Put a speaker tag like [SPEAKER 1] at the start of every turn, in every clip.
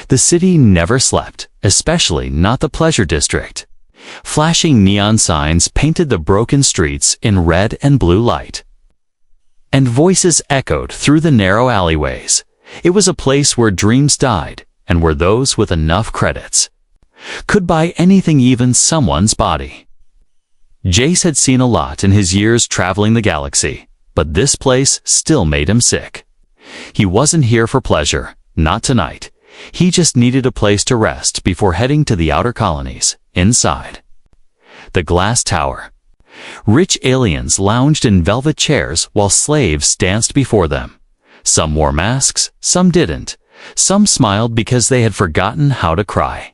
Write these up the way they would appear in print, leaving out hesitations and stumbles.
[SPEAKER 1] The city never slept, especially not the pleasure district. Flashing neon signs painted the broken streets in red and blue light. And voices echoed through the narrow alleyways. It was a place where dreams died, and where those with enough credits could buy anything, even someone's body. Jace had seen a lot in his years traveling the galaxy, but this place still made him sick. He wasn't here for pleasure, not tonight. He just needed a place to rest before heading to the outer colonies, inside the glass tower. Rich aliens lounged in velvet chairs while slaves danced before them. Some wore masks, some didn't. Some smiled because they had forgotten how to cry.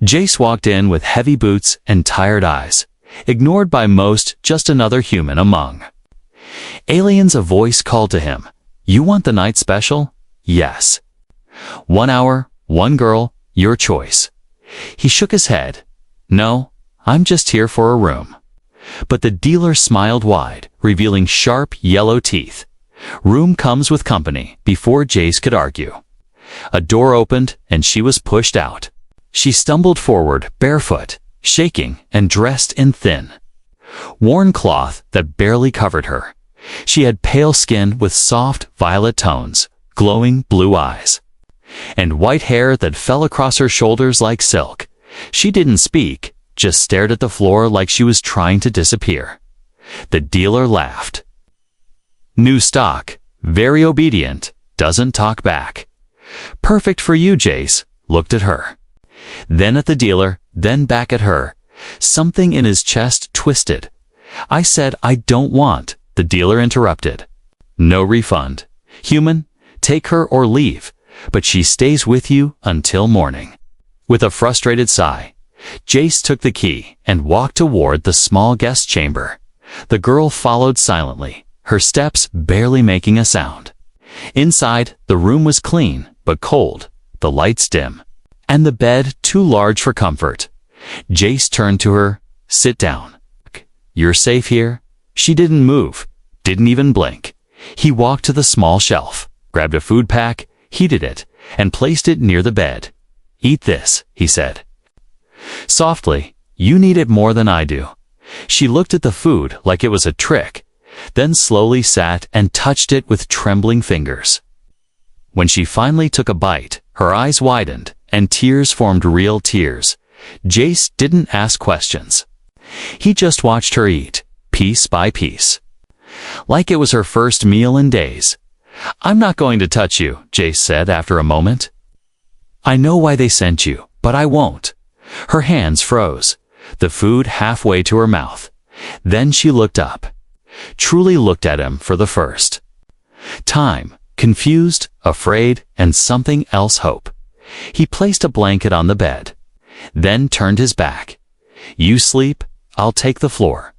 [SPEAKER 1] Jace walked in with heavy boots and tired eyes, ignored by most, just another human among aliens. A voice called to him. "You want the night special?" "Yes." "1 hour, 1 girl, your choice." He shook his head. "No, I'm just here for a room." But the dealer smiled wide, revealing sharp yellow teeth. "Room comes with company." Before Jace could argue, a door opened and she was pushed out. She stumbled forward, barefoot, shaking, and dressed in thin, worn cloth that barely covered her. She had pale skin with soft violet tones, glowing blue eyes, and white hair that fell across her shoulders like silk. She didn't speak, just stared at the floor like she was trying to disappear. The dealer laughed. "New stock, very obedient, doesn't talk back." "Perfect for you." Jace looked at her, then at the dealer, then back at her. Something in his chest twisted. "I said I don't want," the dealer interrupted. "No refund. Human, take her or leave, but she stays with you until morning." With a frustrated sigh, Jace took the key and walked toward the small guest chamber. The girl followed silently, her steps barely making a sound. Inside, the room was clean but cold, the lights dim, and the bed too large for comfort. Jace turned to her. "Sit down. You're safe here." She didn't move, didn't even blink. He walked to the small shelf, grabbed a food pack, heated it, and placed it near the bed. "Eat this," he said softly. "You need it more than I do." She looked at the food like it was a trick, then slowly sat and touched it with trembling fingers. When she finally took a bite, her eyes widened, and tears formed, real tears. Jace didn't ask questions. He just watched her eat, piece by piece, like it was her first meal in days. "I'm not going to touch you," Jace said after a moment. "I know why they sent you, but I won't." Her hands froze, the food halfway to her mouth. Then she looked up, truly looked at him for the first time, confused, afraid, and something else, hope. He placed a blanket on the bed, then turned his back. "You sleep, I'll take the floor."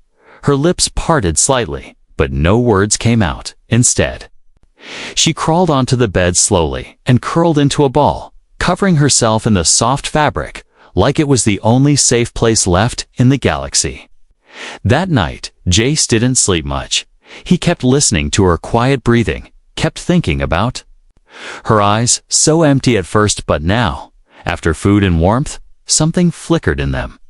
[SPEAKER 1] Her lips parted slightly, but no words came out. Instead, she crawled onto the bed slowly and curled into a ball, covering herself in the soft fabric, like it was the only safe place left in the galaxy. That night, Jace didn't sleep much. He kept listening to her quiet breathing, kept thinking about her eyes, so empty at first, but now, after food and warmth, something flickered in them.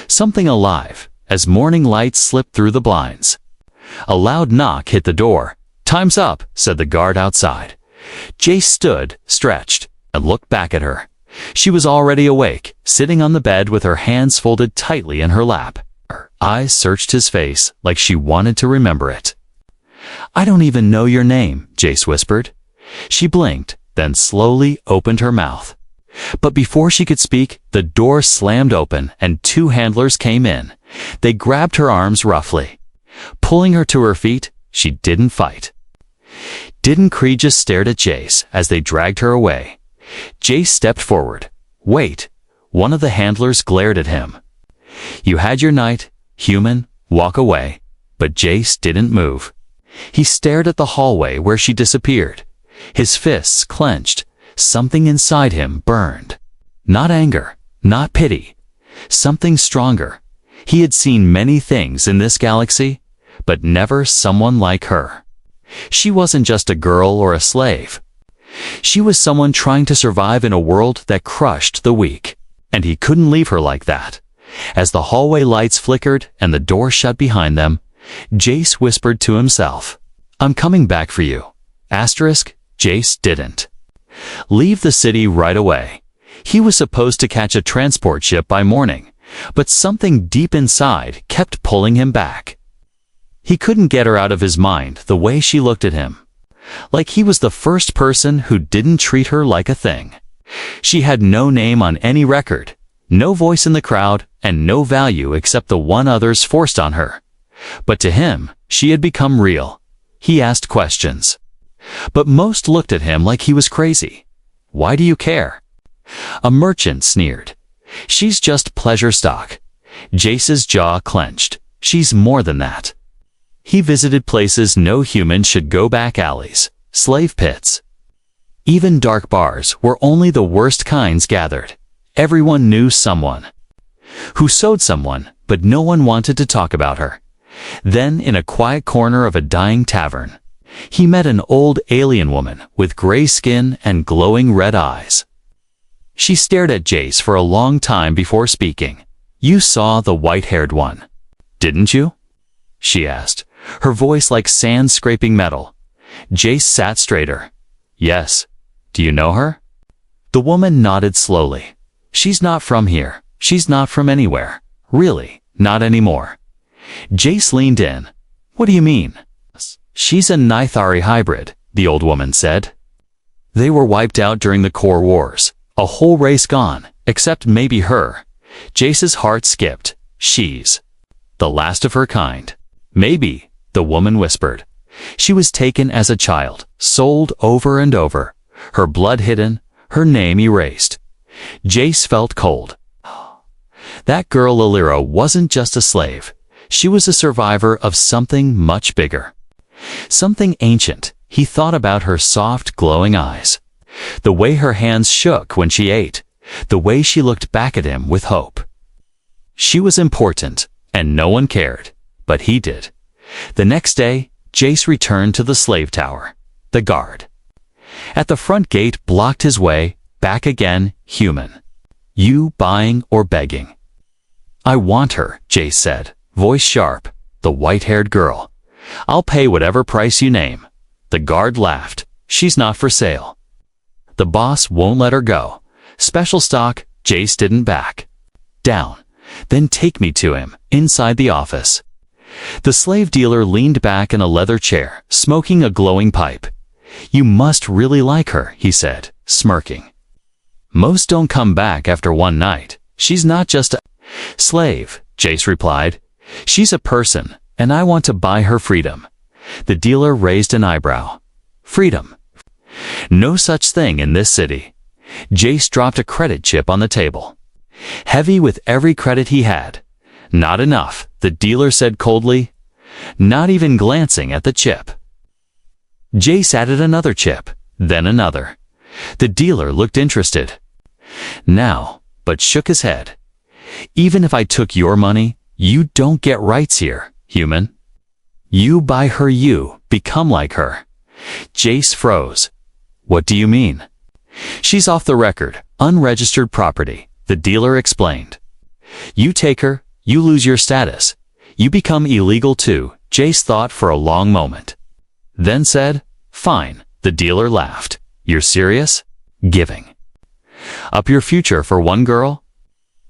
[SPEAKER 1] Something alive, as morning light slipped through the blinds. A loud knock hit the door. "Time's up," said the guard outside. Jace stood, stretched, and looked back at her. She was already awake, sitting on the bed with her hands folded tightly in her lap. Her eyes searched his face like she wanted to remember it. "I don't even know your name," Jace whispered. She blinked, then slowly opened her mouth. But before she could speak, the door slammed open and 2 handlers came in. They grabbed her arms roughly, pulling her to her feet. She didn't fight, didn't cry, just stared at Jace as they dragged her away. Jace stepped forward. "Wait." One of the handlers glared at him. "You had your night, human, walk away." But Jace didn't move. He stared at the hallway where she disappeared. His fists clenched. Something inside him burned. Not anger, not pity. Something stronger. He had seen many things in this galaxy, but never someone like her. She wasn't just a girl or a slave. She was someone trying to survive in a world that crushed the weak. And he couldn't leave her like that. As the hallway lights flickered and the door shut behind them, Jace whispered to himself, "I'm coming back for you." Jace didn't leave the city right away. He was supposed to catch a transport ship by morning, but something deep inside kept pulling him back. He couldn't get her out of his mind the way she looked at him. Like he was the first person who didn't treat her like a thing. She had no name on any record, no voice in the crowd, and no value except the one others forced on her. But to him, she had become real. He asked questions. But most looked at him like he was crazy. "Why do you care?" A merchant sneered. "She's just pleasure stock." Jace's jaw clenched. "She's more than that." He visited places no human should go, back alleys, slave pits, even dark bars where only the worst kinds gathered. Everyone knew someone who sewed someone, but no one wanted to talk about her. Then, in a quiet corner of a dying tavern, he met an old alien woman with gray skin and glowing red eyes. She stared at Jace for a long time before speaking. "You saw the white-haired one, didn't you?" she asked, her voice like sand scraping metal. Jace sat straighter. "Yes. Do you know her?" The woman nodded slowly. "She's not from here. She's not from anywhere. Really, not anymore." Jace leaned in. "What do you mean?" "She's a Nithari hybrid," the old woman said. "They were wiped out during the core wars. A whole race gone, except maybe her." Jace's heart skipped. "She's the last of her kind." "Maybe," the woman whispered. "She was taken as a child, sold over and over, her blood hidden, her name erased." Jace felt cold. That girl Lilira wasn't just a slave. She was a survivor of something much bigger. Something ancient. He thought about her soft, glowing eyes, the way her hands shook when she ate, the way she looked back at him with hope. She was important, and no one cared, but he did. The next day, Jace returned to the slave tower. The guard at the front gate blocked his way. Back again, human. "You buying or begging?" "I want her," Jace said, voice sharp. "The white-haired girl. I'll pay whatever price you name." The guard laughed. "She's not for sale. The boss won't let her go. Special stock." Jace didn't back down. "Then take me to him, inside the office." The slave dealer leaned back in a leather chair, smoking a glowing pipe. "You must really like her," he said, smirking. "Most don't come back after one night. She's not just a slave," Jace replied. "She's a person, and I want to buy her freedom." The dealer raised an eyebrow. "Freedom? No such thing in this city." Jace dropped a credit chip on the table, heavy with every credit he had. "Not enough," the dealer said coldly, not even glancing at the chip. Jace added another chip, then another. The dealer looked interested now, but shook his head. "Even if I took your money, you don't get rights here, human. You buy her, you become like her." Jace froze. "What do you mean?" "She's off the record, unregistered property," the dealer explained. "You take her, you lose your status. You become illegal too." Jace thought for a long moment, then said, "Fine." The dealer laughed. "You're serious? Giving up your future for one girl?"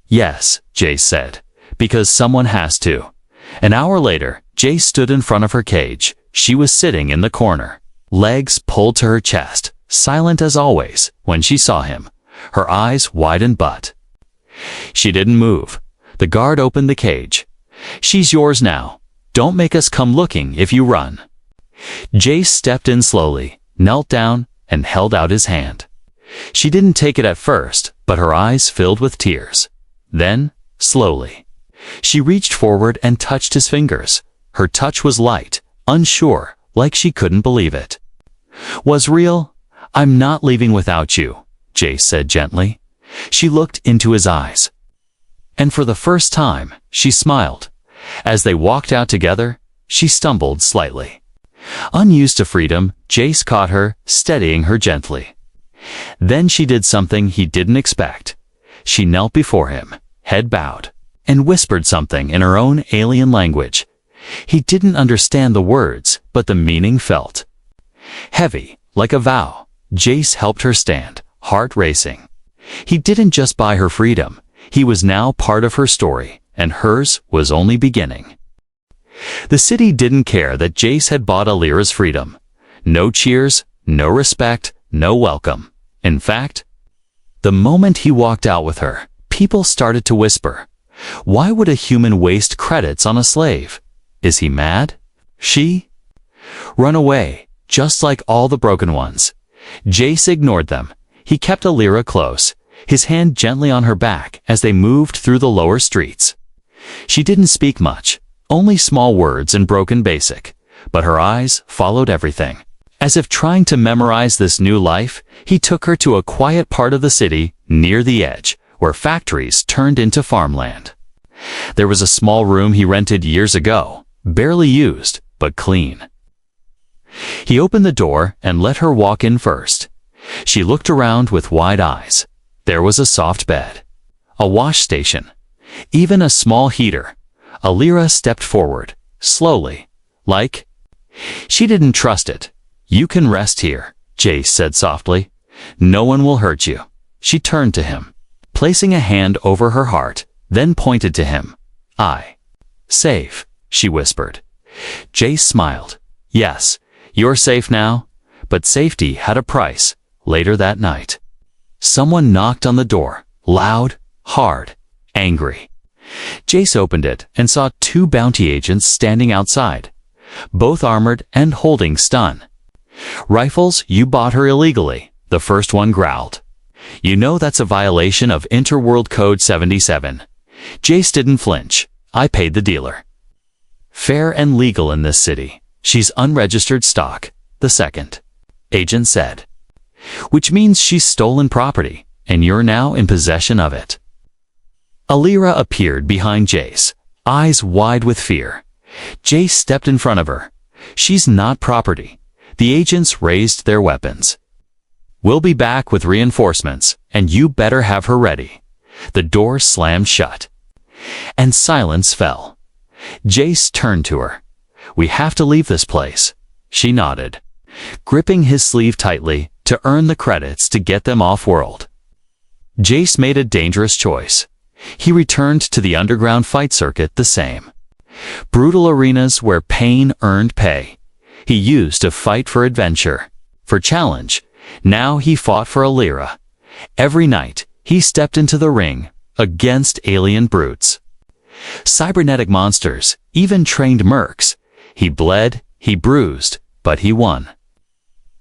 [SPEAKER 1] "Yes," Jace said, "because someone has to." An hour later, Jace stood in front of her cage. She was sitting in the corner, legs pulled to her chest, silent as always when she saw him, her eyes widened but she didn't move. The guard opened the cage. "She's yours now. Don't make us come looking if you run." Jace stepped in slowly, knelt down, and held out his hand. She didn't take it at first, but her eyes filled with tears. Then, slowly, she reached forward and touched his fingers. Her touch was light, unsure, like she couldn't believe it was real. "I'm not leaving without you," Jace said gently. She looked into his eyes, and for the first time, she smiled. As they walked out together, she stumbled slightly. Unused to freedom, Jace caught her, steadying her gently. Then she did something he didn't expect. She knelt before him, head bowed, and whispered something in her own alien language. He didn't understand the words, but the meaning felt. Heavy, like a vow, Jace helped her stand, heart racing. He didn't just buy her freedom. He was now part of her story, and hers was only beginning. The city didn't care that Jace had bought Alira's freedom. No cheers, no respect, no welcome. In fact, the moment he walked out with her, people started to whisper, "Why would a human waste credits on a slave? Is he mad? She?" Run away, just like all the broken ones. Jace ignored them. He kept Alira close, his hand gently on her back as they moved through the lower streets. She didn't speak much, only small words in broken basic, but her eyes followed everything. As if trying to memorize this new life, he took her to a quiet part of the city near the edge, where factories turned into farmland. There was a small room he rented years ago, barely used, but clean. He opened the door and let her walk in first. She looked around with wide eyes. There was a soft bed, a wash station, even a small heater. Alira stepped forward, slowly, like she didn't trust it. "You can rest here," Jace said softly. "No one will hurt you." She turned to him, placing a hand over her heart, then pointed to him. "Safe," she whispered. Jace smiled. "Yes, you're safe now." But safety had a price. Later that night, someone knocked on the door, loud, hard, angry. Jace opened it and saw two bounty agents standing outside, both armored and holding stun. "Rifles, you bought her illegally," the first one growled. "You know that's a violation of Interworld Code 77. Jace didn't flinch. "I paid the dealer." "Fair and legal in this city. She's unregistered stock," the second agent said. "Which means she's stolen property, and you're now in possession of it." Alira appeared behind Jace, eyes wide with fear. Jace stepped in front of her. "She's not property." The agents raised their weapons. "We'll be back with reinforcements, and you better have her ready." The door slammed shut, and silence fell. Jace turned to her. "We have to leave this place." She nodded, gripping his sleeve tightly to earn the credits to get them off-world. Jace made a dangerous choice. He returned to the underground fight circuit the same. Brutal arenas where pain earned pay. He used to fight for adventure, for challenge. Now he fought for Alira. Every night, he stepped into the ring, against alien brutes. Cybernetic monsters, even trained mercs. He bled, he bruised, but he won.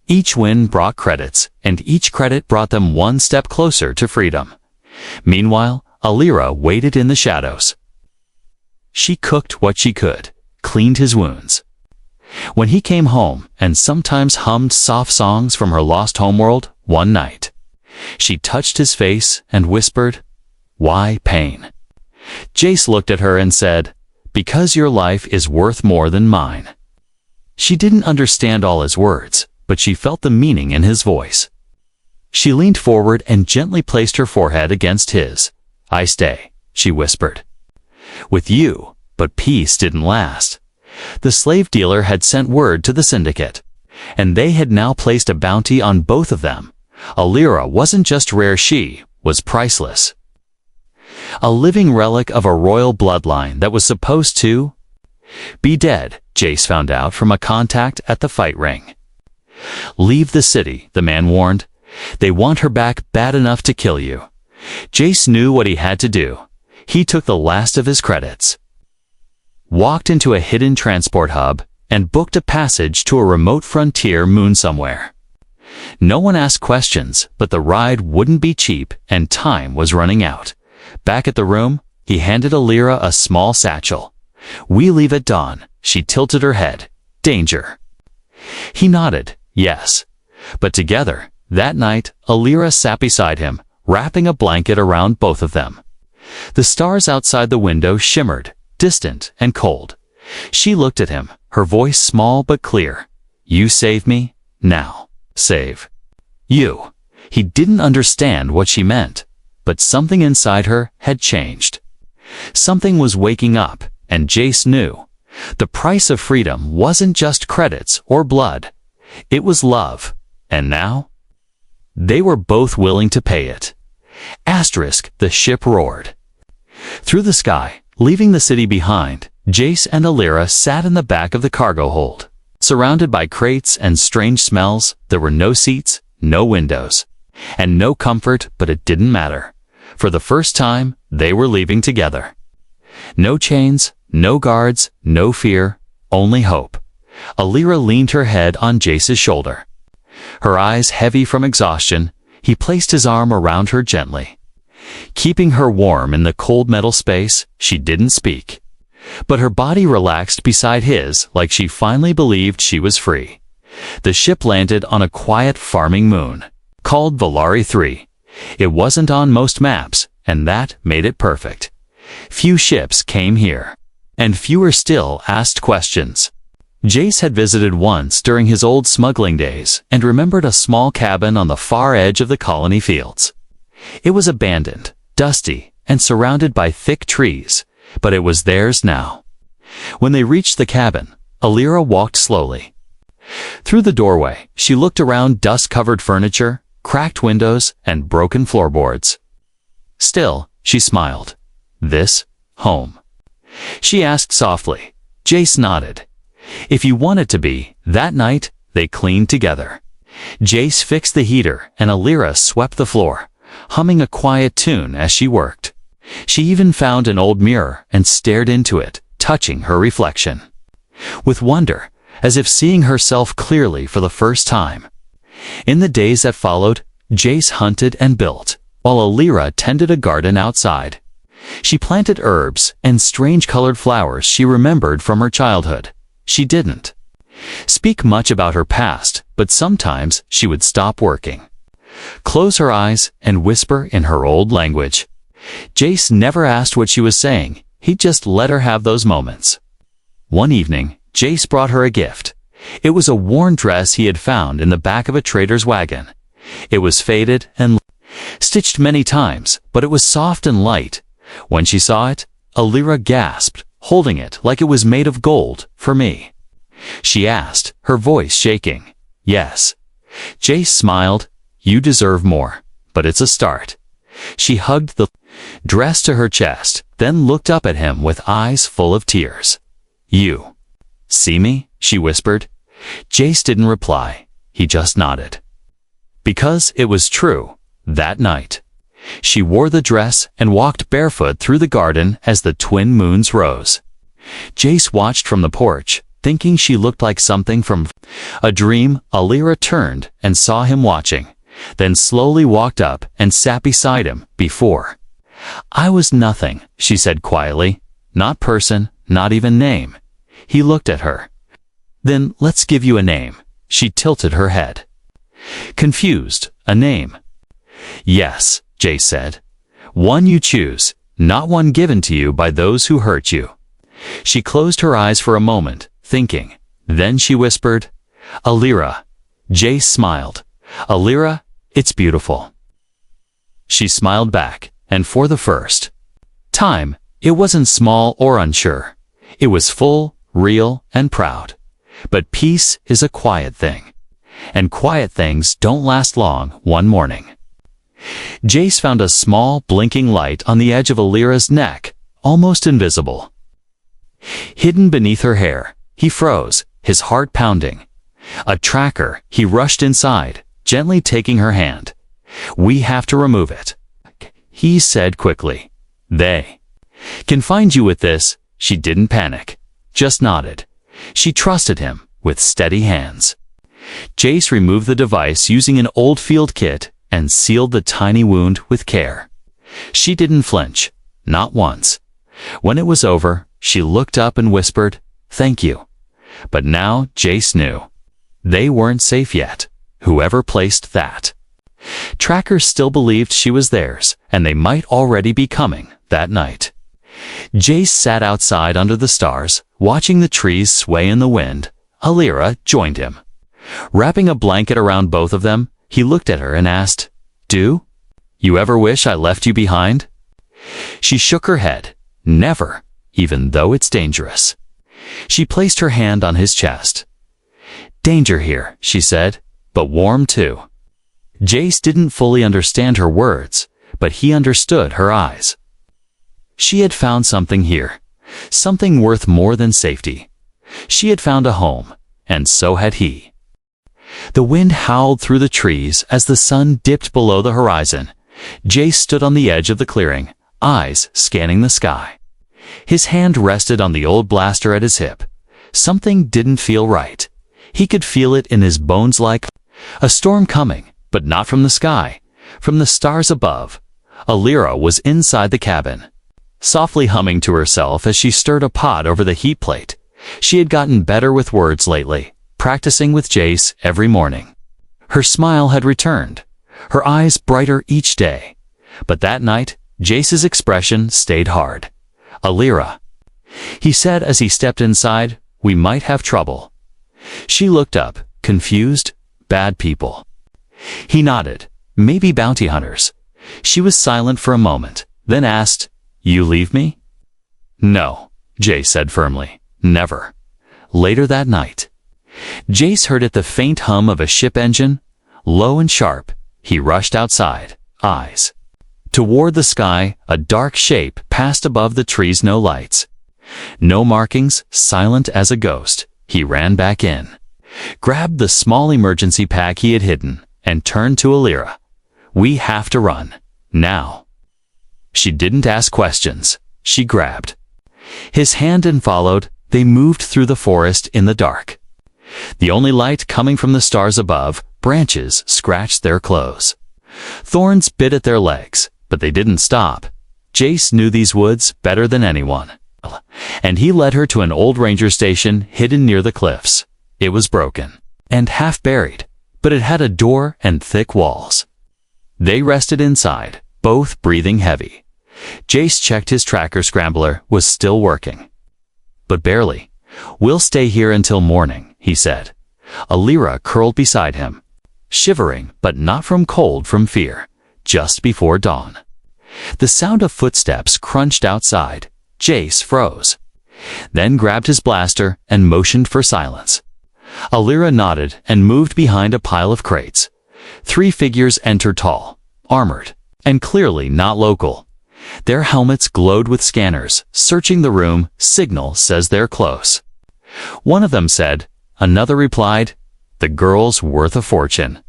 [SPEAKER 1] Each win brought credits, and each credit brought them one step closer to freedom. Meanwhile, Alira waited in the shadows. She cooked what she could, cleaned his wounds. When he came home and sometimes hummed soft songs from her lost homeworld, one night, she touched his face and whispered, "Why pain?" Jace looked at her and said, "Because your life is worth more than mine." She didn't understand all his words, but she felt the meaning in his voice. She leaned forward and gently placed her forehead against his. "I stay," she whispered. "With you," but peace didn't last. The slave dealer had sent word to the syndicate, and they had now placed a bounty on both of them. Alira wasn't just rare, she was priceless. A living relic of a royal bloodline that was supposed to be dead, Jace found out from a contact at the fight ring. "Leave the city," the man warned. "They want her back bad enough to kill you." Jace knew what he had to do. He took the last of his credits, walked into a hidden transport hub, and booked a passage to a remote frontier moon somewhere. No one asked questions, but the ride wouldn't be cheap, and time was running out. Back at the room, he handed Alira a small satchel. "We leave at dawn." She tilted her head. "Danger." He nodded, yes. But together, that night, Alira sat beside him, wrapping a blanket around both of them. The stars outside the window shimmered, distant and cold. She looked at him, her voice small but clear. "You save me, now. Save you." He didn't understand what she meant, but something inside her had changed. Something was waking up, and Jace knew. The price of freedom wasn't just credits or blood. It was love. And now? They were both willing to pay it. Asterisk, the ship roared. Through the sky, leaving the city behind, Jace and Alira sat in the back of the cargo hold. Surrounded by crates and strange smells, there were no seats, no windows, and no comfort, but it didn't matter. For the first time, they were leaving together. No chains, no guards, no fear, only hope. Alira leaned her head on Jace's shoulder. Her eyes heavy from exhaustion, he placed his arm around her gently. Keeping her warm in the cold metal space, she didn't speak. But her body relaxed beside his like she finally believed she was free. The ship landed on a quiet farming moon, called Valari 3. It wasn't on most maps, and that made it perfect. Few ships came here, and fewer still asked questions. Jace had visited once during his old smuggling days and remembered a small cabin on the far edge of the colony fields. It was abandoned, dusty, and surrounded by thick trees, but it was theirs now. When they reached the cabin, Alira walked slowly. Through the doorway, she looked around dust-covered furniture, cracked windows, and broken floorboards. Still, she smiled. "This, home?" She asked softly. Jace nodded. If you want it to be, that night, they cleaned together. Jace fixed the heater and Alira swept the floor, humming a quiet tune as she worked. She even found an old mirror and stared into it, touching her reflection. With wonder, as if seeing herself clearly for the first time. In the days that followed, Jace hunted and built, while Alira tended a garden outside. She planted herbs and strange-colored flowers she remembered from her childhood. She didn't speak much about her past, but sometimes she would stop working, close her eyes, and whisper in her old language. Jace never asked what she was saying. He just let her have those moments. One evening, Jace brought her a gift. It was a worn dress he had found in the back of a trader's wagon. It was faded and stitched many times, but it was soft and light. When she saw it, Alira gasped, holding it like it was made of gold. "For me?" she asked, her voice shaking. "Yes." Jace smiled. "You deserve more, but it's a start." She hugged the dress to her chest, then looked up at him with eyes full of tears. "You see me?" she whispered. Jace didn't reply. He just nodded. Because it was true, that night. She wore the dress and walked barefoot through the garden as the twin moons rose. Jace watched from the porch, thinking she looked like something from a dream. Alira turned and saw him watching, then slowly walked up and sat beside him. "Before I was nothing," she said quietly. "Not person, not even name." He looked at her. "Then let's give you a name." She tilted her head. Confused. "A name?" "Yes," Jace said. "One you choose, not one given to you by those who hurt you." She closed her eyes for a moment, thinking. Then she whispered, "Alira." Jace smiled. "Alira, it's beautiful." She smiled back, and for the first time, it wasn't small or unsure. It was full, real, and proud. But peace is a quiet thing. And quiet things don't last long. One morning, Jace found a small, blinking light on the edge of Alira's neck, almost invisible. Hidden beneath her hair, he froze, his heart pounding. A tracker, he rushed inside, gently taking her hand. "We have to remove it," he said quickly. "They can find you with this." She didn't panic, just nodded. She trusted him, with steady hands. Jace removed the device using an old field kit and sealed the tiny wound with care. She didn't flinch, not once. When it was over, she looked up and whispered, "Thank you." But now Jace knew. They weren't safe yet, whoever placed that tracker still believed she was theirs, and they might already be coming that night. Jace sat outside under the stars, watching the trees sway in the wind. Alira joined him. Wrapping a blanket around both of them, he looked at her and asked, "Do you ever wish I left you behind?" She shook her head. "Never, even though it's dangerous." She placed her hand on his chest. "Danger here," she said, "but warm too." Jace didn't fully understand her words, but he understood her eyes. She had found something here, something worth more than safety. She had found a home, and so had he. The wind howled through the trees as the sun dipped below the horizon. Jace stood on the edge of the clearing, eyes scanning the sky. His hand rested on the old blaster at his hip. Something didn't feel right. He could feel it in his bones, like a storm coming, but not from the sky, from the stars above. Alira was inside the cabin, softly humming to herself as she stirred a pot over the heat plate. She had gotten better with words lately, practicing with Jace every morning. Her smile had returned, her eyes brighter each day. But that night, Jace's expression stayed hard. "Alira," he said as he stepped inside, "we might have trouble." She looked up, confused. "Bad people?" He nodded. "Maybe bounty hunters." She was silent for a moment, then asked, "You leave me?" "No," Jace said firmly. "Never." Later that night, Jace heard the faint hum of a ship engine. Low and sharp, he rushed outside, eyes toward the sky. A dark shape passed above the trees, no lights, no markings, silent as a ghost. He ran back in, grabbed the small emergency pack he had hidden, and turned to Alira. "We have to run, now." She didn't ask questions. She grabbed his hand and followed. They moved through the forest in the dark. The only light coming from the stars above. Branches scratched their clothes. Thorns bit at their legs, but they didn't stop. Jace knew these woods better than anyone, and he led her to an old ranger station hidden near the cliffs. It was broken and half buried, but it had a door and thick walls. They rested inside, both breathing heavy. Jace checked his tracker scrambler was still working, but barely. "We'll stay here until morning," he said. Alira curled beside him, shivering, but not from cold, from fear. Just before dawn, the sound of footsteps crunched outside. Jace froze, then grabbed his blaster and motioned for silence. Alira nodded and moved behind a pile of crates. 3 figures entered, tall, armored, and clearly not local. Their helmets glowed with scanners, searching the room. "Signal says they're close," one of them said. Another replied, "The girl's worth a fortune."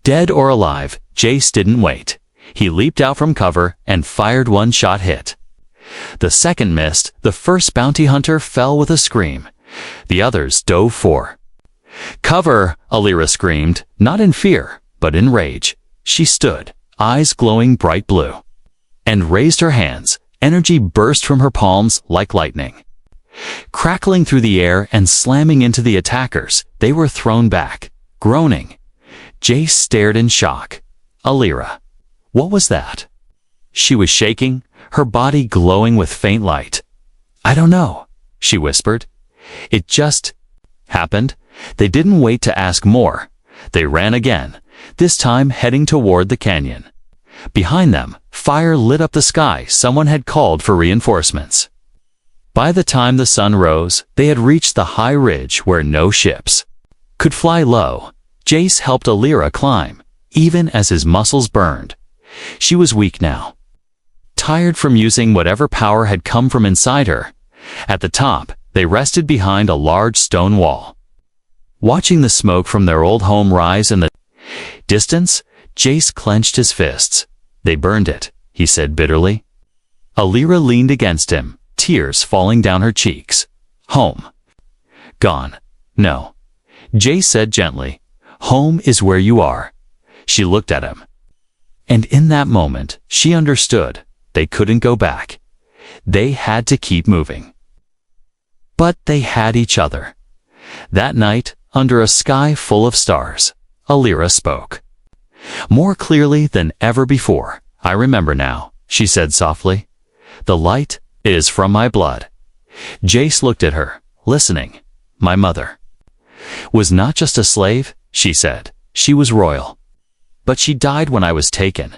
[SPEAKER 1] Dead or alive, Jace didn't wait. He leaped out from cover and fired one shot. Hit. The second missed. The first bounty hunter fell with a scream. The others dove for cover. Alira screamed, not in fear, but in rage. She stood, eyes glowing bright blue, and raised her hands. Energy burst from her palms like lightning, crackling through the air and slamming into the attackers. They were thrown back, groaning. Jace stared in shock. "Alira, what was that?" She was shaking, her body glowing with faint light. "I don't know," she whispered. "It just happened." They didn't wait to ask more. They ran again, this time heading toward the canyon. Behind them, fire lit up the sky. Someone had called for reinforcements. By the time the sun rose, they had reached the high ridge where no ships could fly low. Jace helped Alira climb, even as his muscles burned. She was weak now, tired from using whatever power had come from inside her. At the top, they rested behind a large stone wall, watching the smoke from their old home rise in the distance. Jace clenched his fists. "They burned it," he said bitterly. Alira leaned against him, tears falling down her cheeks. "Home? Gone." "No," Jace said gently. "Home is where you are." She looked at him, and in that moment, she understood. They couldn't go back. They had to keep moving. But they had each other. That night, under a sky full of stars, Alira spoke, more clearly than ever before. "I remember now," she said softly. "The light, It is from my blood. Jace looked at her, listening. My mother was not just a slave, she said. She was royal. But she died when I was taken.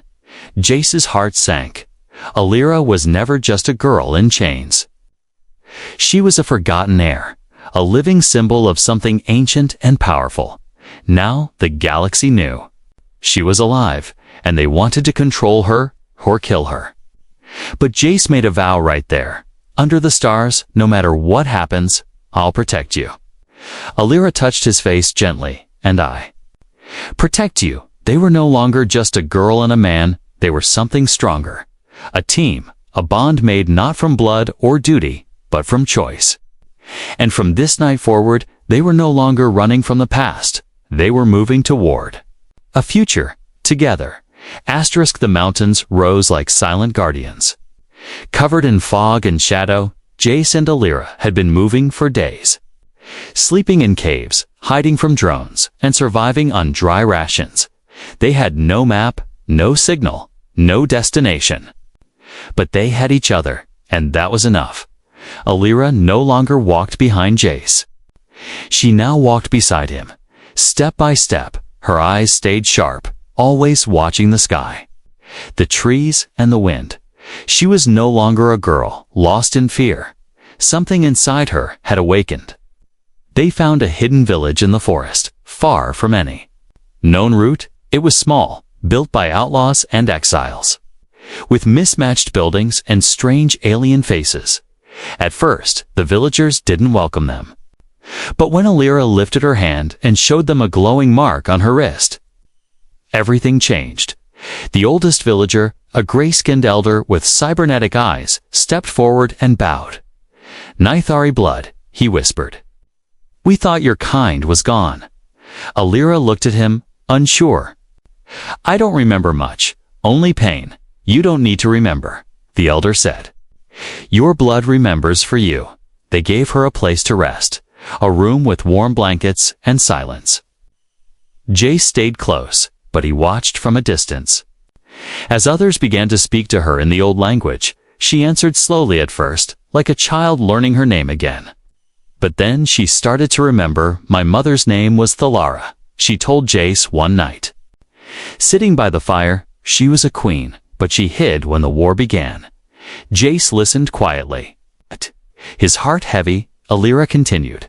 [SPEAKER 1] Jace's heart sank. Alira was never just a girl in chains. She was a forgotten heir, a living symbol of something ancient and powerful. Now the galaxy knew. She was alive, and they wanted to control her or kill her. But Jace made a vow right there. Under the stars, no matter what happens, I'll protect you. Alira touched his face gently, and I. Protect you. They were no longer just a girl and a man, they were something stronger. A team, a bond made not from blood or duty, but from choice. And from this night forward, they were no longer running from the past. They were moving toward a future, together. The mountains rose like silent guardians. Covered in fog and shadow, Jace and Alira had been moving for days. Sleeping in caves, hiding from drones, and surviving on dry rations. They had no map, no signal, no destination. But they had each other, and that was enough. Alira no longer walked behind Jace. She now walked beside him. Step by step, her eyes stayed sharp, always watching the sky, the trees and the wind. She was no longer a girl, lost in fear. Something inside her had awakened. They found a hidden village in the forest, far from any known route. It was small, built by outlaws and exiles, with mismatched buildings and strange alien faces. At first, the villagers didn't welcome them. But when Alira lifted her hand and showed them a glowing mark on her wrist, everything changed. The oldest villager, a gray-skinned elder with cybernetic eyes, stepped forward and bowed. Nithari blood, he whispered. We thought your kind was gone. Alira looked at him, unsure. I don't remember much, only pain. You don't need to remember, the elder said. Your blood remembers for you. They gave her a place to rest, a room with warm blankets and silence. Jace stayed close, but he watched from a distance. As others began to speak to her in the old language, she answered slowly at first, like a child learning her name again. But then she started to remember. My mother's name was Thalara, she told Jace one night. Sitting by the fire, she was a queen, but she hid when the war began. Jace listened quietly. His heart heavy, Alira continued.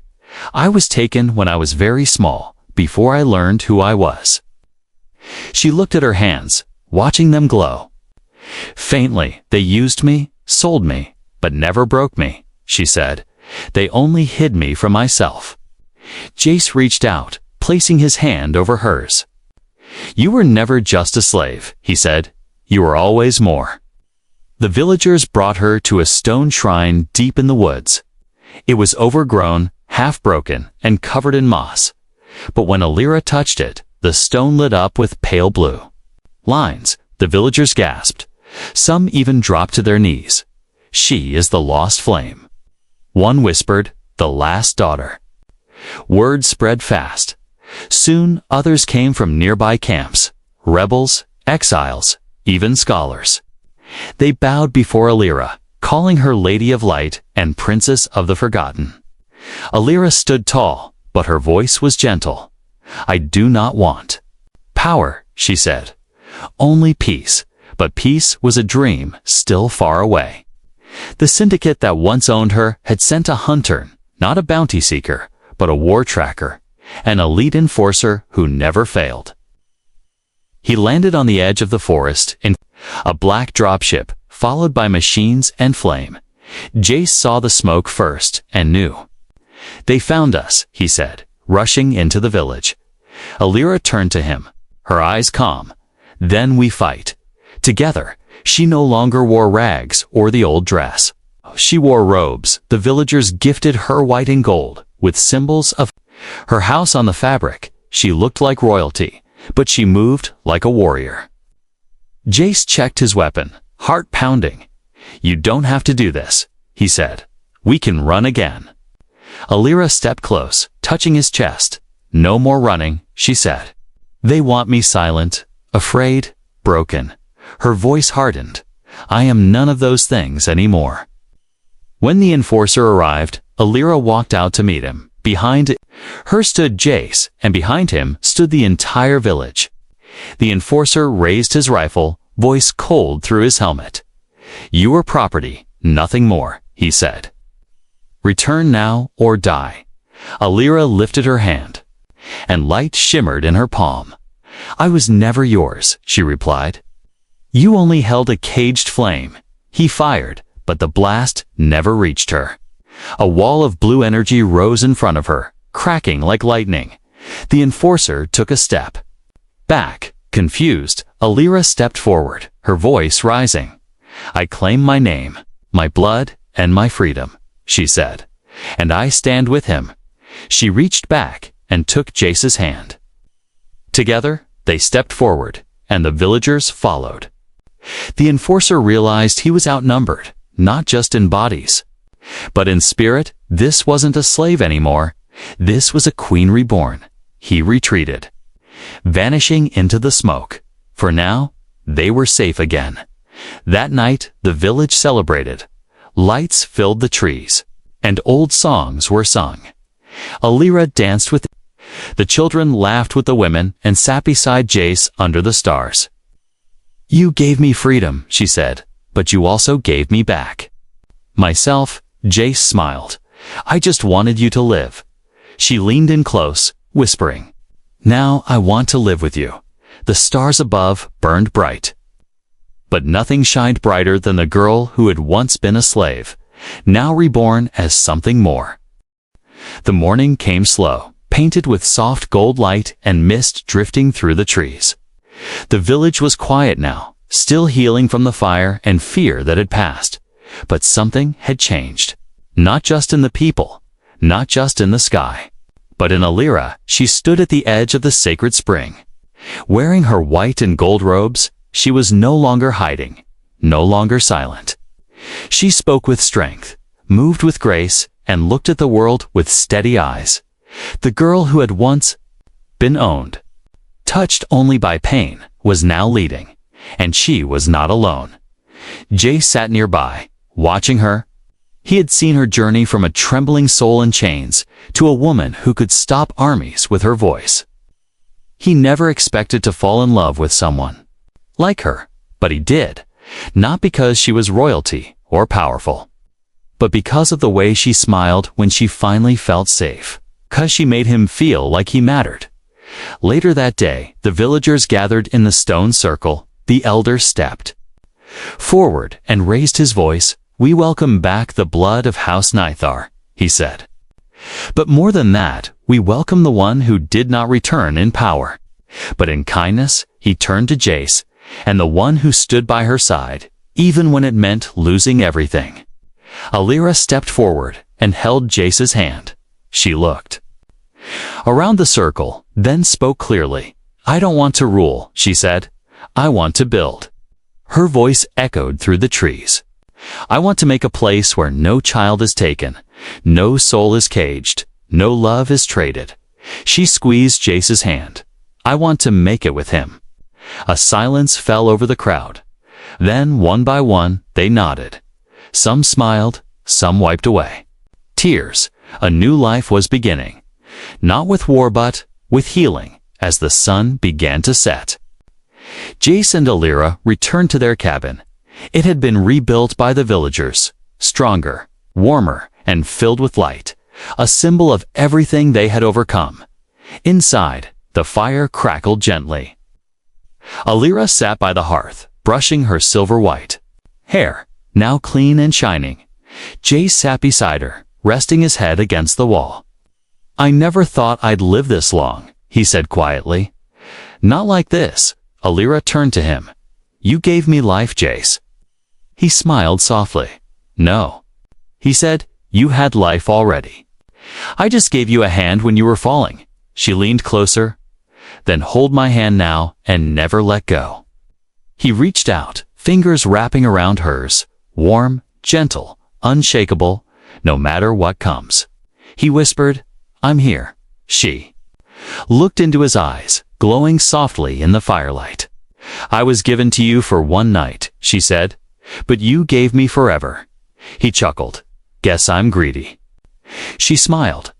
[SPEAKER 1] I was taken when I was very small, before I learned who I was. She looked at her hands, watching them glow. Faintly, they used me, sold me, but never broke me, she said. They only hid me from myself. Jace reached out, placing his hand over hers. You were never just a slave, he said. You were always more. The villagers brought her to a stone shrine deep in the woods. It was overgrown, half broken, and covered in moss. But when Alira touched it, the stone lit up with pale blue lines. The villagers gasped. Some even dropped to their knees. She is the lost flame. One whispered, the last daughter. Word spread fast. Soon others came from nearby camps, rebels, exiles, even scholars. They bowed before Alira, calling her Lady of Light and Princess of the Forgotten. Alira stood tall, but her voice was gentle. I do not want power, she said. Only peace, but peace was a dream still far away. The syndicate that once owned her had sent a hunter, not a bounty seeker, but a war tracker, an elite enforcer who never failed. He landed on the edge of the forest in a black dropship, followed by machines and flame. Jace saw the smoke first and knew. They found us, he said, rushing into the village. Alira turned to him, her eyes calm. Then we fight. Together. She no longer wore rags or the old dress. She wore robes. The villagers gifted her white and gold, with symbols of her house on the fabric. She looked like royalty, but she moved like a warrior. Jace checked his weapon, heart pounding. You don't have to do this, he said. We can run again. Alira stepped close, touching his chest. No more running, she said. They want me silent, afraid, broken. Her voice hardened. I am none of those things anymore. When the enforcer arrived, Alira walked out to meet him. Behind her stood Jace, and behind him stood the entire village. The enforcer raised his rifle, voice cold through his helmet. "You are property, nothing more," he said. "Return now or die." Alira lifted her hand, and light shimmered in her palm. "I was never yours," she replied. "You only held a caged flame." He fired, but the blast never reached her. A wall of blue energy rose in front of her, cracking like lightning. The enforcer took a step back. Confused, Alira stepped forward, her voice rising. "I claim my name, my blood, and my freedom," she said. "And I stand with him." She reached back and took Jace's hand. Together, they stepped forward, and the villagers followed. The enforcer realized he was outnumbered, not just in bodies, but in spirit. This wasn't a slave anymore. This was a queen reborn. He retreated, vanishing into the smoke. For now, they were safe again. That night, the village celebrated. Lights filled the trees, and old songs were sung. Alira danced with the children, laughed with the women, and sat beside Jace under the stars. "You gave me freedom," she said, "but you also gave me back myself." Jace smiled. "I just wanted you to live." She leaned in close, whispering, "Now I want to live with you." The stars above burned bright, but nothing shined brighter than the girl who had once been a slave, now reborn as something more. The morning came slow, painted with soft gold light and mist drifting through the trees. The village was quiet now, still healing from the fire and fear that had passed. But something had changed. Not just in the people, not just in the sky, but in Alira. She stood at the edge of the sacred spring. Wearing her white and gold robes, she was no longer hiding, no longer silent. She spoke with strength, moved with grace, and looked at the world with steady eyes. The girl who had once been owned, touched only by pain, was now leading, and she was not alone. Jay sat nearby, watching her. He had seen her journey from a trembling soul in chains to a woman who could stop armies with her voice. He never expected to fall in love with someone like her, but he did, not because she was royalty or powerful, but because of the way she smiled when she finally felt safe, because she made him feel like he mattered. Later that day, the villagers gathered in the stone circle. The elder stepped forward and raised his voice. "We welcome back the blood of House Nithar," he said. "But more than that, we welcome the one who did not return in power, but in kindness." He turned to Jace, and the one who stood by her side, even when it meant losing everything. Alira stepped forward and held Jace's hand. She looked around the circle, then spoke clearly. "I don't want to rule," she said. "I want to build." Her voice echoed through the trees. "I want to make a place where no child is taken, no soul is caged, no love is traded." She squeezed Jace's hand. "I want to make it with him." A silence fell over the crowd. Then, one by one, they nodded. Some smiled, some wiped away tears. A new life was beginning. Not with war, but with healing, as the sun began to set. Jace and Alira returned to their cabin. It had been rebuilt by the villagers, stronger, warmer, and filled with light, a symbol of everything they had overcome. Inside, the fire crackled gently. Alira sat by the hearth, brushing her silver white hair, now clean and shining. Jace sat beside her, resting his head against the wall. "I never thought I'd live this long," he said quietly. "Not like this." Alira turned to him. "You gave me life, Jace." He smiled softly. "No," he said, "you had life already. I just gave you a hand when you were falling." She leaned closer. "Then hold my hand now and never let go." He reached out, fingers wrapping around hers, warm, gentle, unshakable, no matter what comes. He whispered, "I'm here." She looked into his eyes, glowing softly in the firelight. "I was given to you for one night," she said, "but you gave me forever." He chuckled. Guess I'm greedy." She smiled.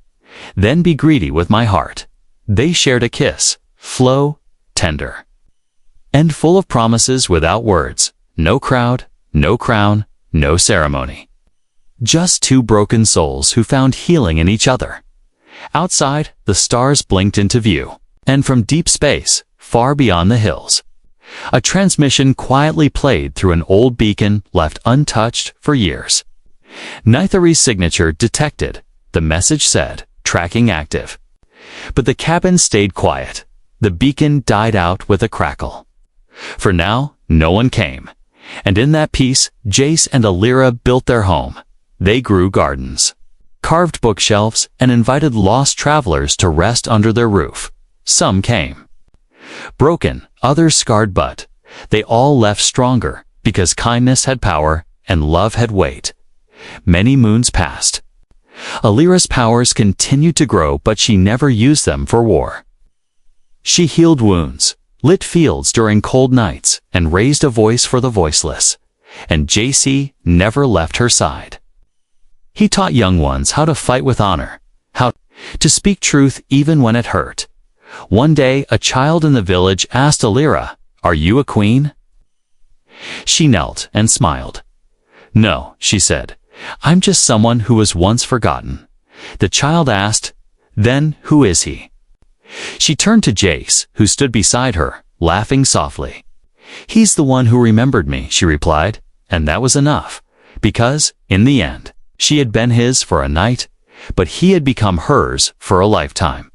[SPEAKER 1] "Then be greedy with my heart." They shared a kiss, flow, tender, and full of promises without words. No crowd, no crown, no ceremony. Just two broken souls who found healing in each other. Outside, the stars blinked into view, and from deep space, far beyond the hills, a transmission quietly played through an old beacon left untouched for years. Nithari's signature detected, the message said, "Tracking active." But the cabin stayed quiet. The beacon died out with a crackle. For now, no one came. And in that peace, Jace and Alira built their home. They grew gardens, carved bookshelves, and invited lost travelers to rest under their roof. Some came. Broken, others scarred, but they all left stronger because kindness had power and love had weight. Many moons passed. Alira's powers continued to grow, but she never used them for war. She healed wounds, lit fields during cold nights, and raised a voice for the voiceless. And JC never left her side. He taught young ones how to fight with honor, how to speak truth even when it hurt. One day, a child in the village asked Alira, "Are you a queen?" She knelt and smiled. "No," she said, "I'm just someone who was once forgotten." The child asked, "Then who is he?" She turned to Jace, who stood beside her, laughing softly. "He's the one who remembered me," she replied, and that was enough, because, in the end, she had been his for a night, but he had become hers for a lifetime.